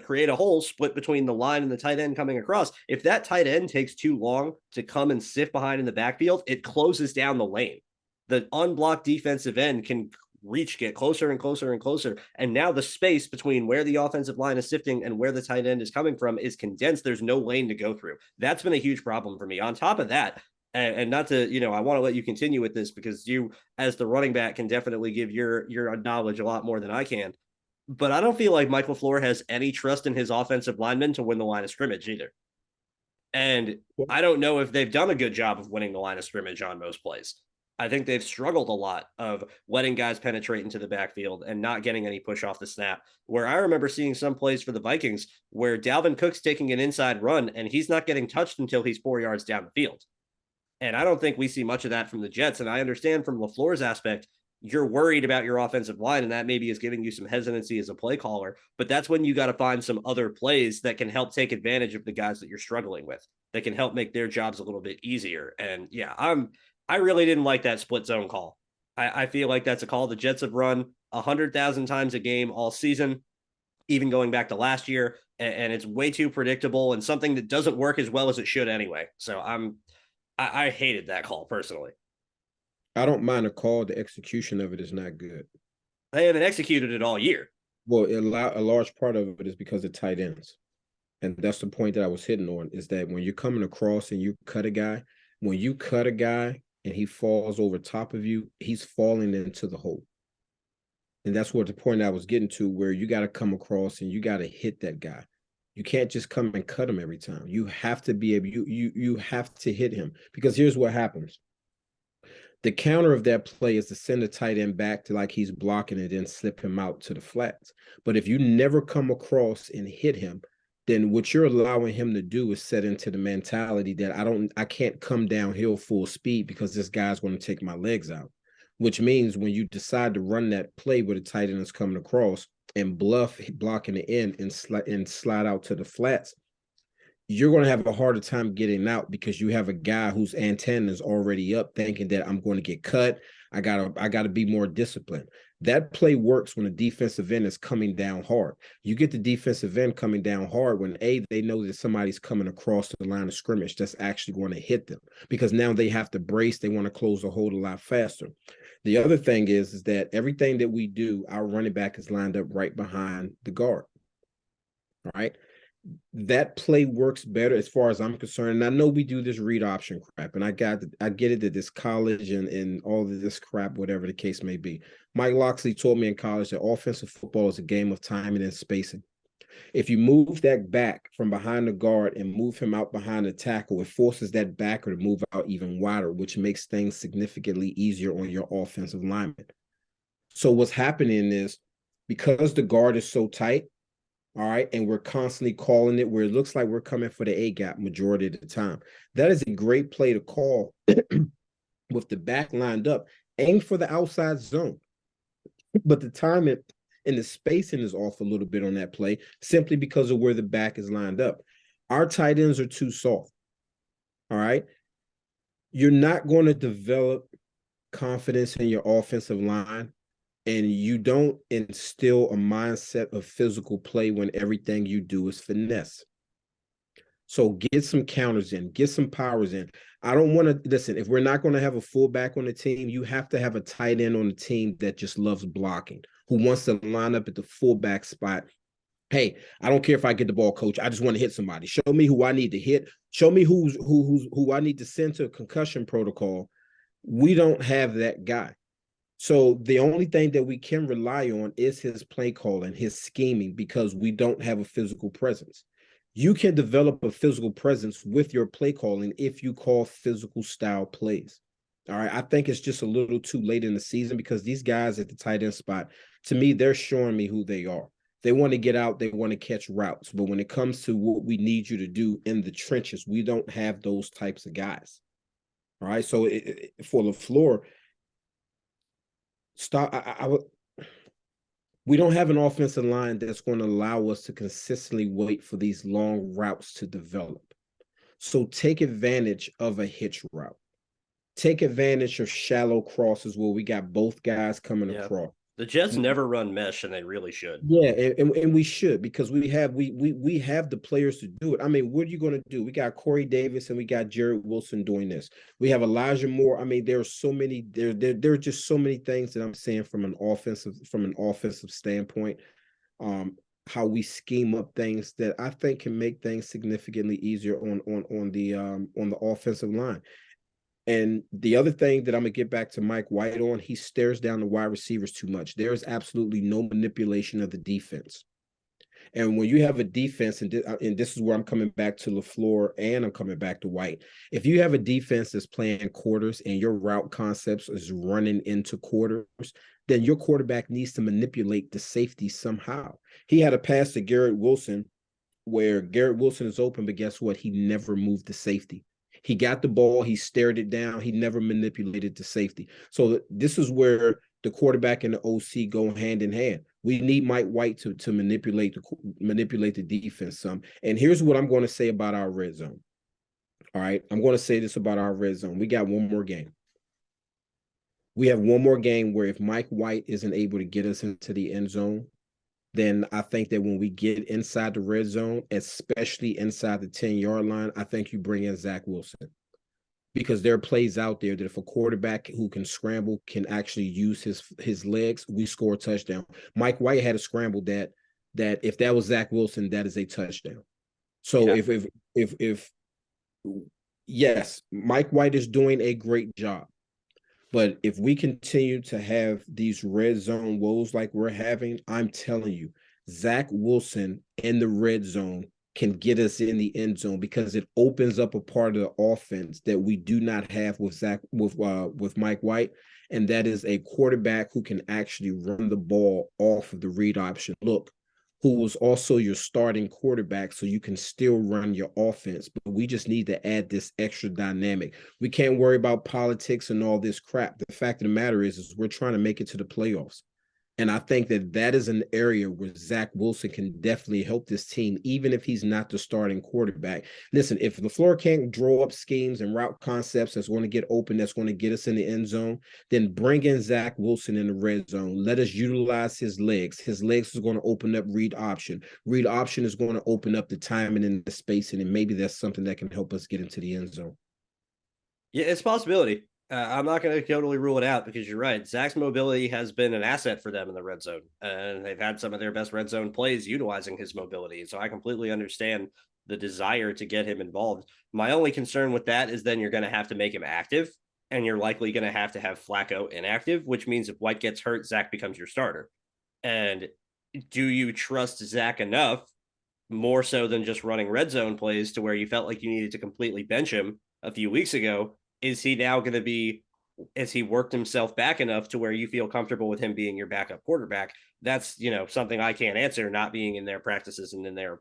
create a hole split between the line and the tight end coming across. If that tight end takes too long to come and sift behind in the backfield, it closes down the lane. The unblocked defensive end can get closer and closer and closer. And now the space between where the offensive line is sifting and where the tight end is coming from is condensed. There's no lane to go through. That's been a huge problem for me. On top of that, and not to, I want to let you continue with this, because you, as the running back, can definitely give your knowledge a lot more than I can. But I don't feel like Michael LaFleur has any trust in his offensive linemen to win the line of scrimmage either. And I don't know if they've done a good job of winning the line of scrimmage on most plays. I think they've struggled a lot of letting guys penetrate into the backfield and not getting any push off the snap. Where I remember seeing some plays for the Vikings where Dalvin Cook's taking an inside run and he's not getting touched until he's 4 yards down the field. And I don't think we see much of that from the Jets. And I understand from LaFleur's aspect, you're worried about your offensive line, and that maybe is giving you some hesitancy as a play caller. But that's when you got to find some other plays that can help take advantage of the guys that you're struggling with, that can help make their jobs a little bit easier. And yeah, I really didn't like that split zone call. I feel like that's a call the Jets have run 100,000 times a game all season, even going back to last year. And it's way too predictable and something that doesn't work as well as it should anyway. So I hated that call personally. I don't mind a call. The execution of it is not good. They haven't executed it all year. Well, a large part of it is because of tight ends. And that's the point that I was hitting on, is that when you're coming across and you cut a guy, when you cut a guy and he falls over top of you, he's falling into the hole. And that's what the point I was getting to, where you got to come across and you got to hit that guy. You can't just come and cut him every time. You have to be able, you have to hit him, because here's what happens. The counter of that play is to send the tight end back to like he's blocking and then slip him out to the flats. But if you never come across and hit him, then what you're allowing him to do is set into the mentality that I can't come downhill full speed because this guy's going to take my legs out, which means when you decide to run that play where the tight end is coming across and blocking the end and slide out to the flats, you're going to have a harder time getting out, because you have a guy whose antenna is already up thinking that I'm going to get cut. I gotta be more disciplined. That play works when the defensive end is coming down hard. You get the defensive end coming down hard when they know that somebody's coming across the line of scrimmage that's actually going to hit them, because now they have to brace. They want to close the hole a lot faster. The other thing is that everything that we do, our running back is lined up right behind the guard. All right. that play works better as far as I'm concerned. And I know we do this read option crap, and I get it that this college and all of this crap, whatever the case may be. Mike Locksley told me in college that offensive football is a game of timing and spacing. If you move that back from behind the guard and move him out behind the tackle, it forces that backer to move out even wider, which makes things significantly easier on your offensive lineman. So what's happening is, because the guard is so tight, all right, and we're constantly calling it where it looks like we're coming for the A gap majority of the time. That is a great play to call with the back lined up. Aim for the outside zone. But the timing and the spacing is off a little bit on that play simply because of where the back is lined up. Our tight ends are too soft. All right. You're not going to develop confidence in your offensive line, and you don't instill a mindset of physical play when everything you do is finesse. So get some counters in, get some powers in. I don't want to listen. If we're not going to have a fullback on the team, you have to have a tight end on the team that just loves blocking, who wants to line up at the fullback spot. Hey, I don't care if I get the ball, coach. I just want to hit somebody. Show me who I need to hit. Show me who I need to send to a concussion protocol. We don't have that guy. So the only thing that we can rely on is his play calling, his scheming, because we don't have a physical presence. You can develop a physical presence with your play calling if you call physical style plays. All right. I think it's just a little too late in the season, because these guys at the tight end spot, to me, they're showing me who they are. They want to get out, they want to catch routes. But when it comes to what we need you to do in the trenches, we don't have those types of guys. All right. So for LaFleur, we don't have an offensive line that's going to allow us to consistently wait for these long routes to develop. So take advantage of a hitch route. Take advantage of shallow crosses where we got both guys coming across. The Jets never run mesh, and they really should. Yeah, and we should, because we have the players to do it. I mean, what are you going to do? We got Corey Davis and we got Jared Wilson doing this. We have Elijah Moore. I mean, there are so many. There are just so many things that I'm saying from an offensive standpoint. How we scheme up things that I think can make things significantly easier on the offensive line. And the other thing that I'm going to get back to Mike White on, he stares down the wide receivers too much. There is absolutely no manipulation of the defense. And when you have a defense, and this is where I'm coming back to LaFleur and I'm coming back to White. If you have a defense that's playing quarters and your route concepts is running into quarters, then your quarterback needs to manipulate the safety somehow. He had a pass to Garrett Wilson where Garrett Wilson is open, but guess what? He never moved the safety. He got the ball, he stared it down, he never manipulated the safety. So this is where the quarterback and the OC go hand in hand. We need Mike White to manipulate the defense some. And here's what I'm going to say about our red zone. All right, I'm going to say this about our red zone. We got one more game. We have one more game where if Mike White isn't able to get us into the end zone, then I think that when we get inside the red zone, especially inside the 10-yard line, I think you bring in Zach Wilson. Because there are plays out there that if a quarterback who can scramble can actually use his legs, we score a touchdown. Mike White had a scramble that if that was Zach Wilson, that is a touchdown. So if yes, Mike White is doing a great job. But if we continue to have these red zone woes like we're having, I'm telling you, Zach Wilson in the red zone can get us in the end zone, because it opens up a part of the offense that we do not have with Mike White, and that is a quarterback who can actually run the ball off of the read option look, who was also your starting quarterback, so you can still run your offense. But we just need to add this extra dynamic. We can't worry about politics and all this crap. The fact of the matter is we're trying to make it to the playoffs. And I think that is an area where Zach Wilson can definitely help this team, even if he's not the starting quarterback. Listen, if LaFleur can't draw up schemes and route concepts that's going to get open, that's going to get us in the end zone, then bring in Zach Wilson in the red zone. Let us utilize his legs. His legs is going to open up read option. Read option is going to open up the timing and the spacing, and maybe that's something that can help us get into the end zone. Yeah, it's a possibility. I'm not going to totally rule it out because you're right. Zach's mobility has been an asset for them in the red zone, and they've had some of their best red zone plays utilizing his mobility. So I completely understand the desire to get him involved. My only concern with that is then you're going to have to make him active, and you're likely going to have Flacco inactive, which means if White gets hurt, Zach becomes your starter. And do you trust Zach enough, more so than just running red zone plays, to where you felt like you needed to completely bench him a few weeks ago? Is he now going to be, has he worked himself back enough to where you feel comfortable with him being your backup quarterback? That's, something I can't answer, not being in their practices and in their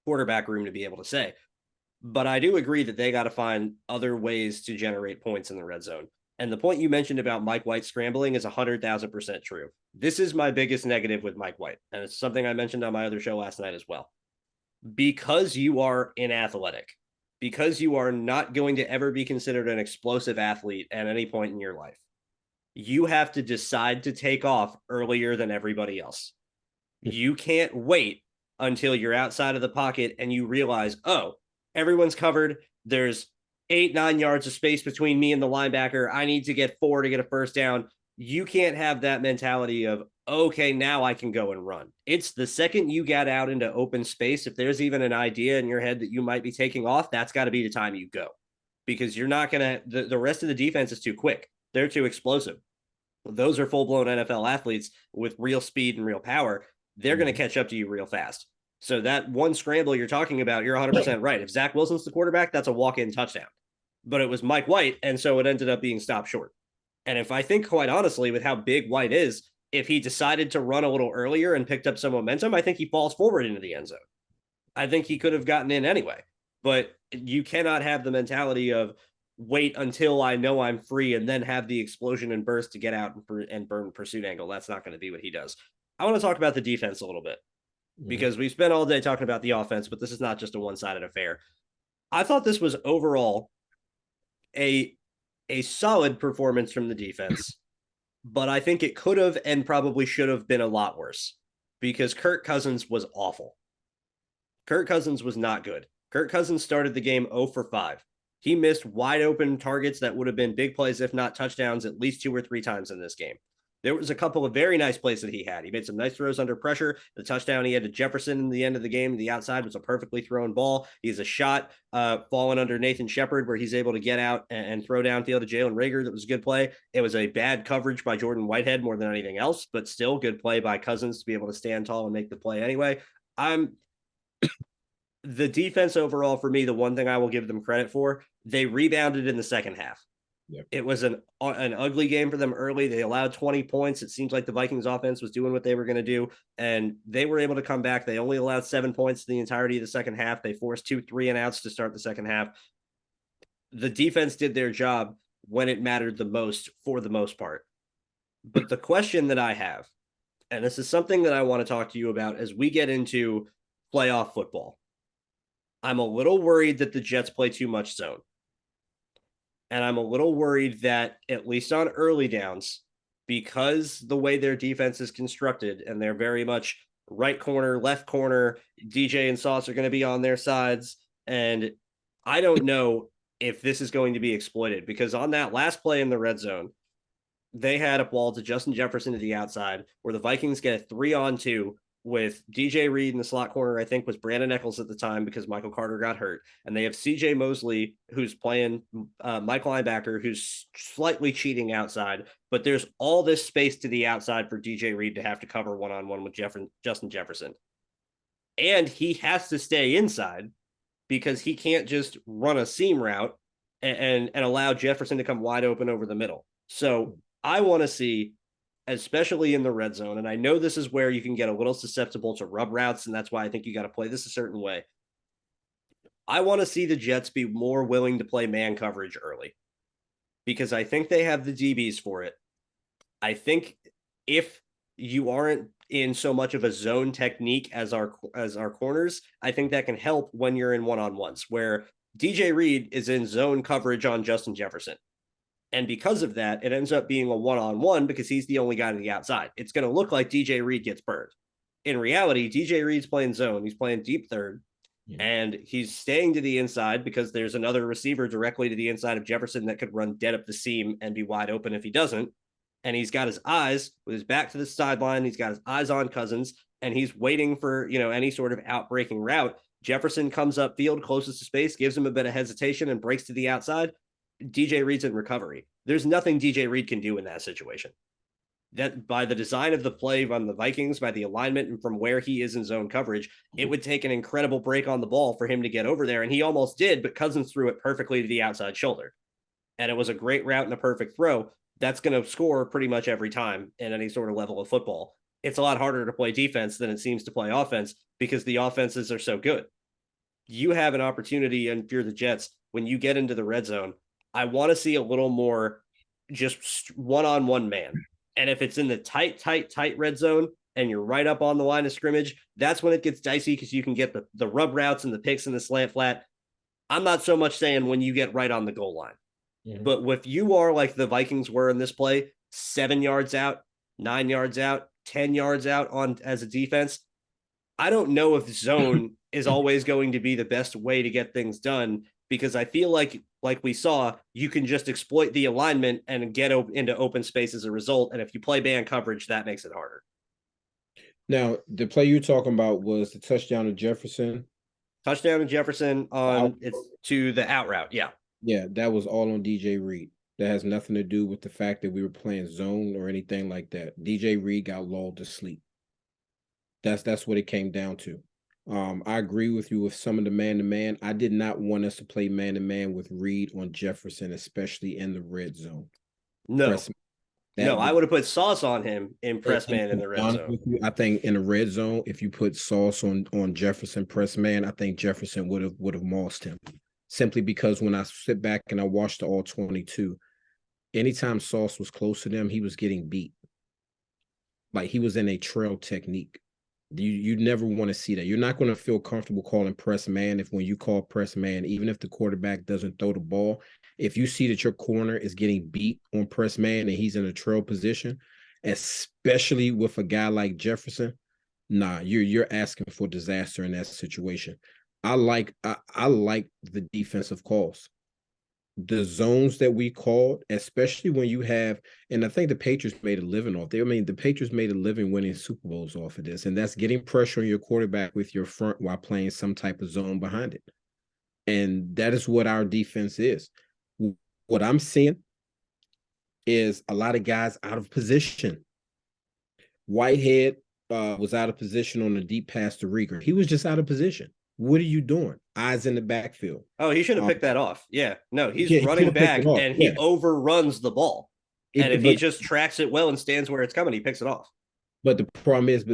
quarterback room to be able to say. But I do agree that they got to find other ways to generate points in the red zone. And the point you mentioned about Mike White scrambling is 100,000% true. This is my biggest negative with Mike White. And it's something I mentioned on my other show last night as well. Because you are inathletic, because you are not going to ever be considered an explosive athlete at any point in your life, you have to decide to take off earlier than everybody else. You can't wait until you're outside of the pocket and you realize, oh, everyone's covered. There's 8-9 yards of space between me and the linebacker. I need to get 4 to get a first down. You can't have that mentality of, okay, now I can go and run. It's the second you get out into open space, if there's even an idea in your head that you might be taking off, that's got to be the time you go, because you're not going to, the rest of the defense is too quick. They're too explosive. Those are full-blown NFL athletes with real speed and real power. They're going to catch up to you real fast. So that one scramble you're talking about, you're 100% right. If Zach Wilson's the quarterback, that's a walk-in touchdown. But it was Mike White, and so it ended up being stopped short. And if I think, quite honestly, with how big White is, if he decided to run a little earlier and picked up some momentum, I think he falls forward into the end zone. I think he could have gotten in anyway. But you cannot have the mentality of wait until I know I'm free and then have the explosion and burst to get out and burn pursuit angle. That's not going to be what he does. I want to talk about the defense a little bit because we've spent all day talking about the offense, but this is not just a one-sided affair. I thought this was overall a solid performance from the defense, but I think it could have and probably should have been a lot worse because Kirk Cousins was awful. Kirk Cousins was not good. Kirk Cousins started the game 0 for 5. He missed wide open targets that would have been big plays, if not touchdowns, at least 2 or 3 times in this game. There was a couple of very nice plays that he had. He made some nice throws under pressure. The touchdown he had to Jefferson in the end of the game, the outside, was a perfectly thrown ball. He has a shot falling under Nathan Shepard where he's able to get out and throw downfield to Jalen Reagor. That was a good play. It was a bad coverage by Jordan Whitehead more than anything else, but still good play by Cousins to be able to stand tall and make the play anyway. The defense overall, for me, the one thing I will give them credit for, they rebounded in the second half. Yep. It was an ugly game for them early. They allowed 20 points. It seems like the Vikings offense was doing what they were going to do, and they were able to come back. They only allowed 7 points the entirety of the second half. They forced 2 3-and-outs to start the second half. The defense did their job when it mattered the most, for the most part. But the question that I have, and this is something that I want to talk to you about as we get into playoff football, I'm a little worried that the Jets play too much zone. And I'm a little worried that, at least on early downs, because the way their defense is constructed, and they're very much right corner, left corner, DJ and Sauce are going to be on their sides. And I don't know if this is going to be exploited, because on that last play in the red zone, they had a ball to Justin Jefferson to the outside where the Vikings get a 3-on-2 with DJ Reed in the slot corner. I think was Brandon Eccles at the time because Michael Carter got hurt. And they have CJ Mosley, who's playing Mike linebacker, who's slightly cheating outside. But there's all this space to the outside for DJ Reed to have to cover one-on-one with Justin Jefferson. And he has to stay inside because he can't just run a seam route and allow Jefferson to come wide open over the middle. So I want to see, especially in the red zone, and I know this is where you can get a little susceptible to rub routes, and that's why I think you got to play this a certain way. I want to see the Jets be more willing to play man coverage early because I think they have the DBs for it. I think if you aren't in so much of a zone technique as our corners, I think that can help when you're in one-on-ones, where DJ Reed is in zone coverage on Justin Jefferson. And because of that, it ends up being a one-on-one because he's the only guy to the outside. It's going to look like DJ Reed gets burned. In reality, DJ Reed's playing zone. He's playing deep third. And he's staying to the inside because there's another receiver directly to the inside of Jefferson that could run dead up the seam and be wide open if he doesn't. And he's got his eyes with his back to the sideline. He's got his eyes on Cousins, and he's waiting for, any sort of outbreaking route. Jefferson comes up field closest to space, gives him a bit of hesitation and breaks to the outside. DJ Reed's in recovery. There's nothing DJ Reed can do in that situation. That by the design of the play on the Vikings, by the alignment and from where he is in zone coverage, it would take an incredible break on the ball for him to get over there. And he almost did, but Cousins threw it perfectly to the outside shoulder. And it was a great route and a perfect throw. That's going to score pretty much every time in any sort of level of football. It's a lot harder to play defense than it seems to play offense because the offenses are so good. You have an opportunity, and if you're the Jets, when you get into the red zone, I want to see a little more just one-on-one man. And if it's in the tight red zone and you're right up on the line of scrimmage, that's when it gets dicey because you can get the rub routes and the picks and the slant flat. I'm not so much saying when you get right on the goal line. Mm-hmm. But if you are like the Vikings were in this play, 7 yards out, 9 yards out, 10 yards out on as a defense, I don't know if zone is always going to be the best way to get things done because I feel like we saw, you can just exploit the alignment and get into open space as a result. And if you play man coverage, that makes it harder. Now, the play you're talking about was the touchdown to Jefferson. Touchdown to Jefferson on it's to the out route. Yeah. Yeah, that was all on DJ Reed. That has nothing to do with the fact that we were playing zone or anything like that. DJ Reed got lulled to sleep. That's what it came down to. I agree with you with some of the man-to-man. I did not want us to play man-to-man with Reed on Jefferson, especially in the red zone. No, I would have put Sauce on him in press man in the red zone. I think in the red zone, if you put Sauce on Jefferson press man, I think Jefferson would have mossed him. Simply because when I sit back and I watch the all 22, anytime Sauce was close to them, he was getting beat. Like he was in a trail technique. You never want to see that. You're not going to feel comfortable calling press man if when you call press man, even if the quarterback doesn't throw the ball, if you see that your corner is getting beat on press man and he's in a trail position, especially with a guy like Jefferson, you're asking for disaster in that situation. I like the defensive calls. The zones that we called, especially when you have, and I think the Patriots made a living off there. I mean, the Patriots made a living winning Super Bowls off of this, and that's getting pressure on your quarterback with your front while playing some type of zone behind it. And that is what our defense is. What I'm seeing is a lot of guys out of position. Whitehead was out of position on the deep pass to Rieger. He was just out of position. What are you doing? Eyes in the backfield. Oh, he should have picked that off. Yeah. No, he's running back and he overruns the ball. And if he just tracks it well and stands where it's coming, he picks it off. But the problem is,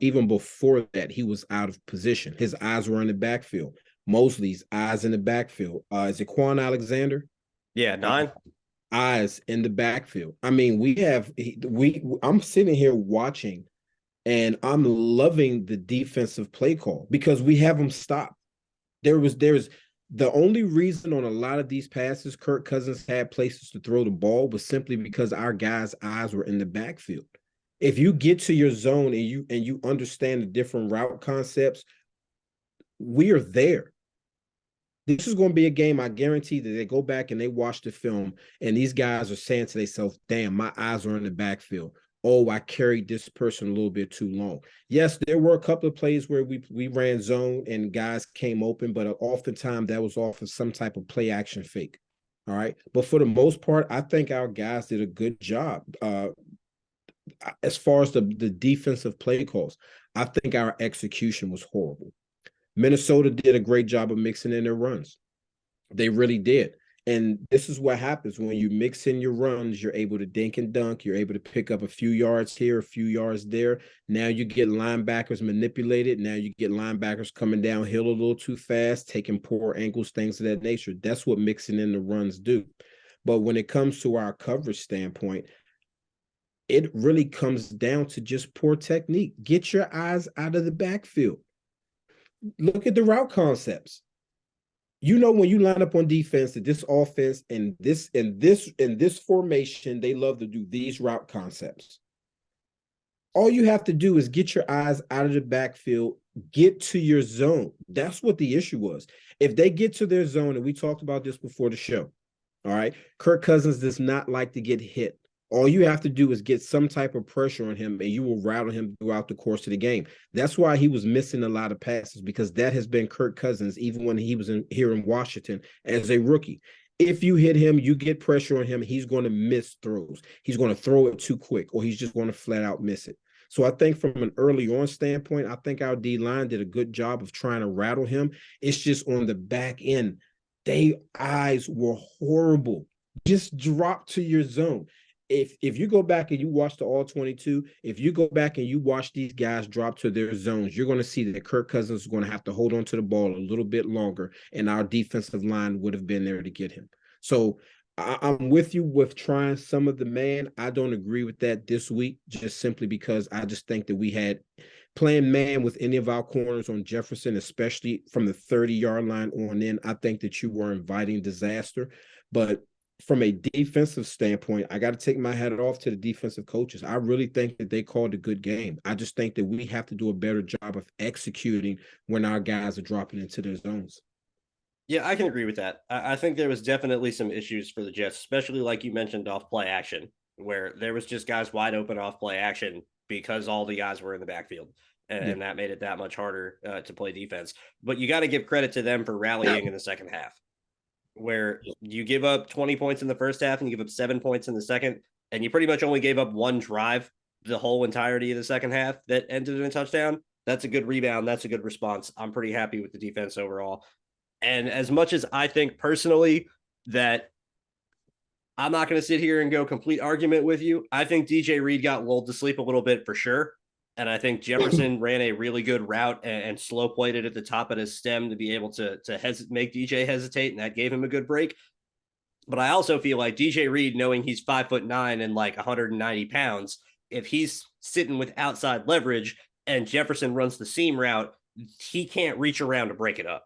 even before that, he was out of position. His eyes were in the backfield. Mosley's eyes in the backfield. Is it Quan Alexander? Yeah, 9. Eyes in the backfield. I mean, I'm sitting here watching, and I'm loving the defensive play call because we have them stopped. There's the only reason on a lot of these passes Kirk Cousins had places to throw the ball was simply because our guys' eyes were in the backfield. If you get to your zone and you understand the different route concepts, we are there. This is going to be a game I guarantee that they go back and they watch the film and these guys are saying to themselves, damn, my eyes are in the backfield. Oh, I carried this person a little bit too long. Yes, there were a couple of plays where we ran zone and guys came open, but oftentimes that was off of some type of play action fake. All right. But for the most part, I think our guys did a good job. As far as the defensive play calls, I think our execution was horrible. Minnesota did a great job of mixing in their runs. They really did. And this is what happens when you mix in your runs. You're able to dink and dunk. You're able to pick up a few yards here, a few yards there. Now you get linebackers manipulated. Now you get linebackers coming downhill a little too fast, taking poor angles, things of that nature. That's what mixing in the runs do. But when it comes to our coverage standpoint, it really comes down to just poor technique. Get your eyes out of the backfield. Look at the route concepts. You know, when you line up on defense, that this offense and this formation, they love to do these route concepts. All you have to do is get your eyes out of the backfield get to your zone. That's what the issue was. If they get to their zone, and we talked about this before the show, all right, Kirk Cousins does not like to get hit. All you have to do is get some type of pressure on him, and you will rattle him throughout the course of the game. That's why he was missing a lot of passes, because that has been Kirk Cousins, even when he was here in Washington as a rookie. If you hit him, you get pressure on him, he's going to miss throws. He's going to throw it too quick, or he's just going to flat out miss it. So I think from an early on standpoint, I think our D-line did a good job of trying to rattle him. It's just on the back end, their eyes were horrible. Just drop to your zone. If you go back and you watch the all 22, if you go back and you watch these guys drop to their zones, you're going to see that Kirk Cousins is going to have to hold on to the ball a little bit longer, and our defensive line would have been there to get him. So I'm with you with trying some of the man. I don't agree with that this week, just simply because I just think that we had playing man with any of our corners on Jefferson, especially from the 30-yard line on in. I think that you were inviting disaster. But from a defensive standpoint, I got to take my hat off to the defensive coaches. I really think that they called a good game. I just think that we have to do a better job of executing when our guys are dropping into their zones. Yeah, I can agree with that. I think there was definitely some issues for the Jets, especially like you mentioned off play action, where there was just guys wide open off play action because all the guys were in the backfield. And that made it that much harder to play defense. But you got to give credit to them for rallying in the second half, where you give up 20 points in the first half and you give up 7 points in the second, and you pretty much only gave up one drive the whole entirety of the second half that ended in a touchdown. That's a good rebound. That's a good response. I'm pretty happy with the defense overall. And as much as I think personally that I'm not going to sit here and go complete argument with you, I think DJ Reed got lulled to sleep a little bit for sure. And I think Jefferson ran a really good route and slow played it at the top of his stem to be able to make DJ hesitate, and that gave him a good break. But I also feel like DJ Reed, knowing he's 5'9" and like 190 pounds, if he's sitting with outside leverage and Jefferson runs the seam route, he can't reach around to break it up.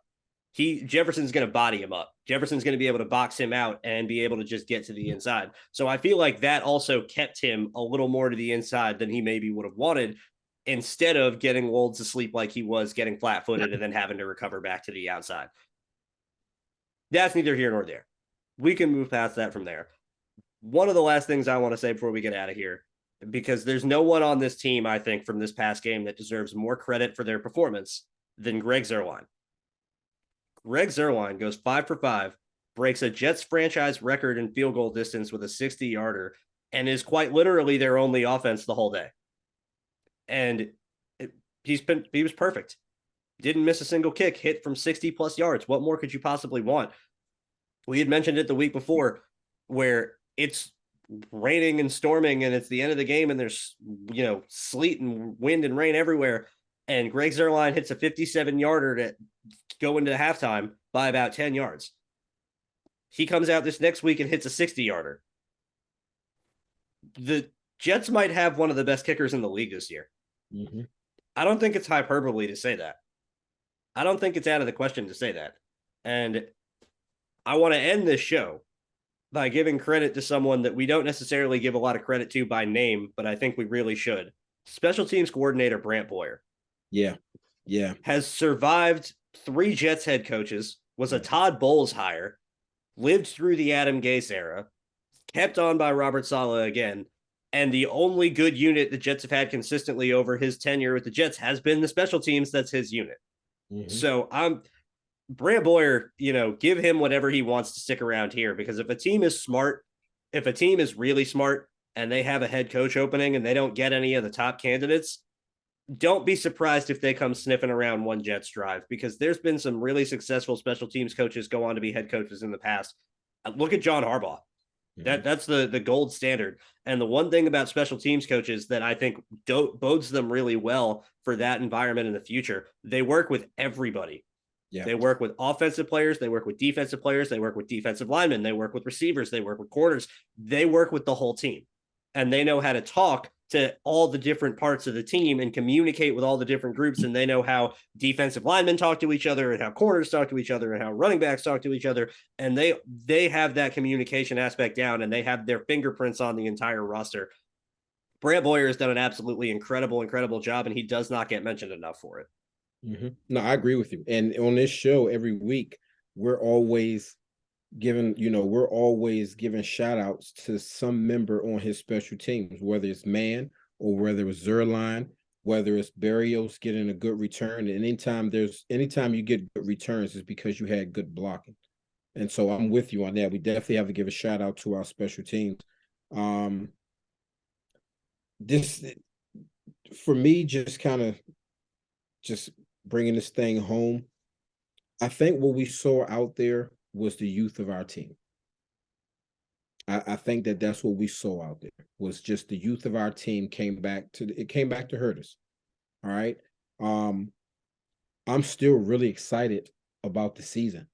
Jefferson's going to body him up. Jefferson's going to be able to box him out and be able to just get to the inside. So I feel like that also kept him a little more to the inside than he maybe would have wanted, instead of getting lulled to sleep like he was, getting flat-footed and then having to recover back to the outside. That's neither here nor there. We can move past that from there. One of the last things I want to say before we get out of here, because there's no one on this team, I think, from this past game that deserves more credit for their performance than Greg Zuerlein. Greg Zuerlein goes 5 for 5, breaks a Jets franchise record in field goal distance with a 60-yarder, and is quite literally their only offense the whole day. And he was perfect. Didn't miss a single kick, hit from 60+ yards. What more could you possibly want? We had mentioned it the week before, where it's raining and storming and it's the end of the game and there's, sleet and wind and rain everywhere. And Greg Zuerlein hits a 57-yarder to go into halftime by about 10 yards. He comes out this next week and hits a 60-yarder. The Jets might have one of the best kickers in the league this year. Mm-hmm. I don't think it's hyperbole to say that. I don't think it's out of the question to say that. And I want to end this show by giving credit to someone that we don't necessarily give a lot of credit to by name, but I think we really should. Special teams coordinator Brant Boyer. Yeah. Has survived 3 Jets head coaches, was a Todd Bowles hire, lived through the Adam Gase era, kept on by Robert Saleh again, and the only good unit the Jets have had consistently over his tenure with the Jets has been the special teams. That's his unit. Mm-hmm. So Brant Boyer, give him whatever he wants to stick around here, because if a team is smart, if a team is really smart and they have a head coach opening and they don't get any of the top candidates, don't be surprised if they come sniffing around one Jets drive, because there's been some really successful special teams coaches go on to be head coaches in the past. Look at John Harbaugh. That's the gold standard. And the one thing about special teams coaches that I think bodes them really well for that environment in the future, they work with everybody. Yeah. They work with offensive players. They work with defensive players. They work with defensive linemen. They work with receivers. They work with corners. They work with the whole team. And they know how to talk to all the different parts of the team and communicate with all the different groups. And they know how defensive linemen talk to each other and how corners talk to each other and how running backs talk to each other. And they have that communication aspect down, and they have their fingerprints on the entire roster. Brant Boyer has done an absolutely incredible job, and he does not get mentioned enough for it. No, I agree with you. And on this show every week, we're always we're always giving shout outs to some member on his special teams, whether it's man or whether it's Zerline, whether it's Barrios getting a good return. And anytime you get good returns, it's because you had good blocking. And so I'm with you on that. We definitely have to give a shout out to our special teams. This for me, just bringing this thing home. I think what we saw out there was the youth of our team. I think that's what we saw out there was just the youth of our team came back to hurt us. All right. I'm still really excited about the season.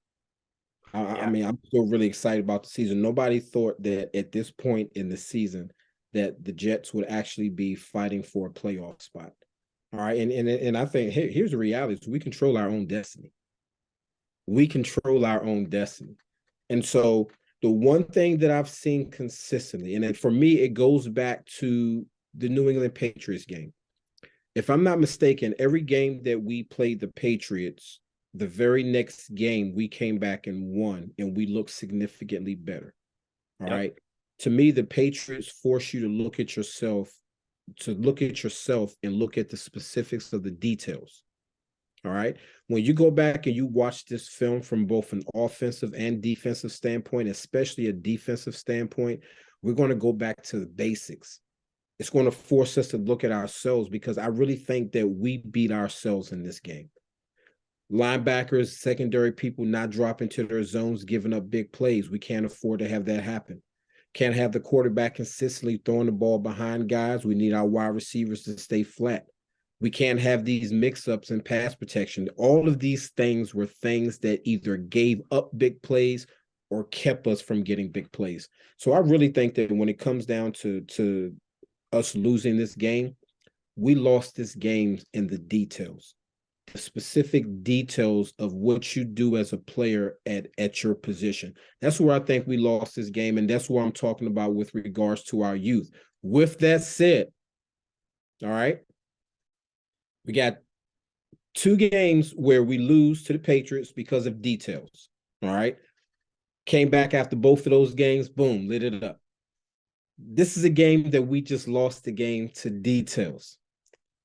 I mean, I'm still really excited about the season. Nobody thought that at this point in the season that the Jets would actually be fighting for a playoff spot. All right. And I think here's the reality is we control our own destiny. We control our own destiny. And so the one thing that I've seen consistently, and for me, it goes back to the New England Patriots game. If I'm not mistaken, every game that we played the Patriots, the very next game we came back and won, and we looked significantly better. All right. To me, the Patriots force you to look at yourself and look at the specifics of the details. All right. When you go back and you watch this film from both an offensive and defensive standpoint, especially a defensive standpoint, we're going to go back to the basics. It's going to force us to look at ourselves because I really think that we beat ourselves in this game. Linebackers, secondary people not dropping to their zones, giving up big plays. We can't afford to have that happen. Can't have the quarterback consistently throwing the ball behind guys. We need our wide receivers to stay flat. We can't have these mix-ups in pass protection. All of these things were things that either gave up big plays or kept us from getting big plays. So I really think that when it comes down to us losing this game, we lost this game in the details, the specific details of what you do as a player at your position. That's where I think we lost this game, and that's what I'm talking about with regards to our youth. With that said, all right, we got 2 games where we lose to the Patriots because of details, all right? Came back after both of those games, boom, lit it up. This is a game that we just lost the game to details.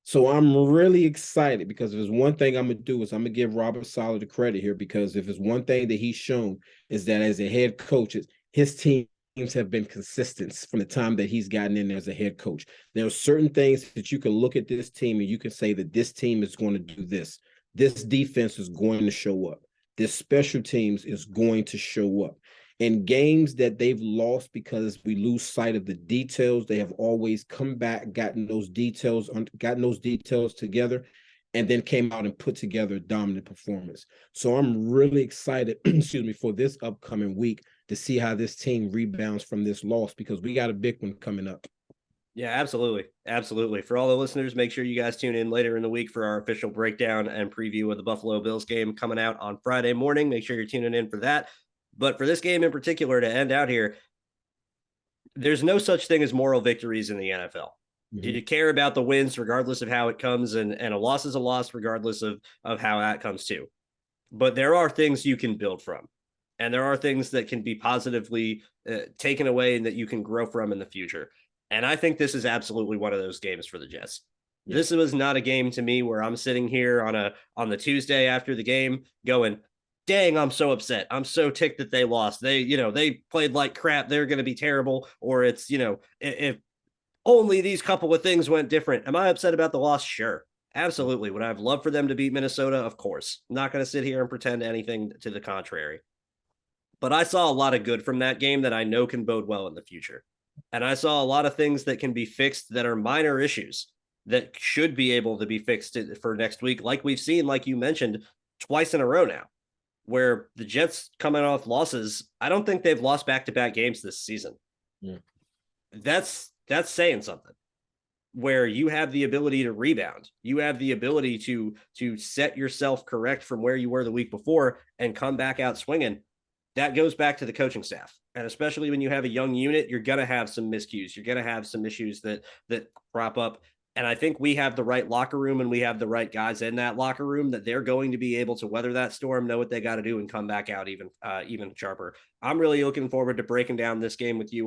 So I'm really excited because if there's one thing I'm going to do is I'm going to give Robert Saleh the credit here because if it's one thing that he's shown is that as a head coach, his teams have been consistent from the time that he's gotten in as a head coach. There are certain things that you can look at this team and you can say that this team is going to do this. This defense is going to show up. This special teams is going to show up. In games that they've lost because we lose sight of the details, they have always come back, gotten those details together, and then came out and put together a dominant performance. So I'm really excited, for this upcoming week to see how this team rebounds from this loss because we got a big one coming up. Yeah, absolutely. Absolutely. For all the listeners, make sure you guys tune in later in the week for our official breakdown and preview of the Buffalo Bills game coming out on Friday morning. Make sure you're tuning in for that. But for this game in particular to end out here, there's no such thing as moral victories in the NFL. Mm-hmm. You care about the wins regardless of how it comes, and a loss is a loss regardless of how that comes too. But there are things you can build from, and there are things that can be positively taken away and that you can grow from in the future. And I think this is absolutely one of those games for the Jets. Yeah. This was not a game to me where I'm sitting here on the Tuesday after the game going, dang, I'm so upset. I'm so ticked that they lost. They played like crap. They're going to be terrible. Or it's, if only these couple of things went different. Am I upset about the loss? Sure. Absolutely. Would I have loved for them to beat Minnesota? Of course. I'm not going to sit here and pretend anything to the contrary. But I saw a lot of good from that game that I know can bode well in the future. And I saw a lot of things that can be fixed that are minor issues that should be able to be fixed for next week. Like we've seen, like you mentioned, twice in a row now, where the Jets coming off losses. I don't think they've lost back-to-back games this season. Yeah. That's saying something, where you have the ability to rebound. You have the ability to set yourself correct from where you were the week before and come back out swinging. That goes back to the coaching staff. And especially when you have a young unit, you're going to have some miscues. You're going to have some issues that crop up. And I think we have the right locker room and we have the right guys in that locker room that they're going to be able to weather that storm, know what they got to do, and come back out even sharper. I'm really looking forward to breaking down this game with you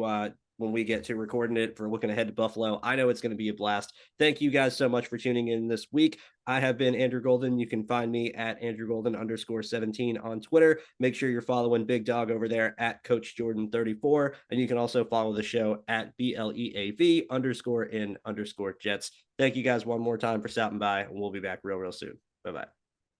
when we get to recording it for looking ahead to Buffalo. I know it's going to be a blast. Thank you guys so much for tuning in this week. I have been Andrew Golden. You can find me at Andrew Golden _17 on Twitter. Make sure you're following Big Dog over there at Coach Jordan 34. And you can also follow the show at BLEAV _in_Jets. Thank you guys one more time for stopping by, and we'll be back real soon. Bye-bye.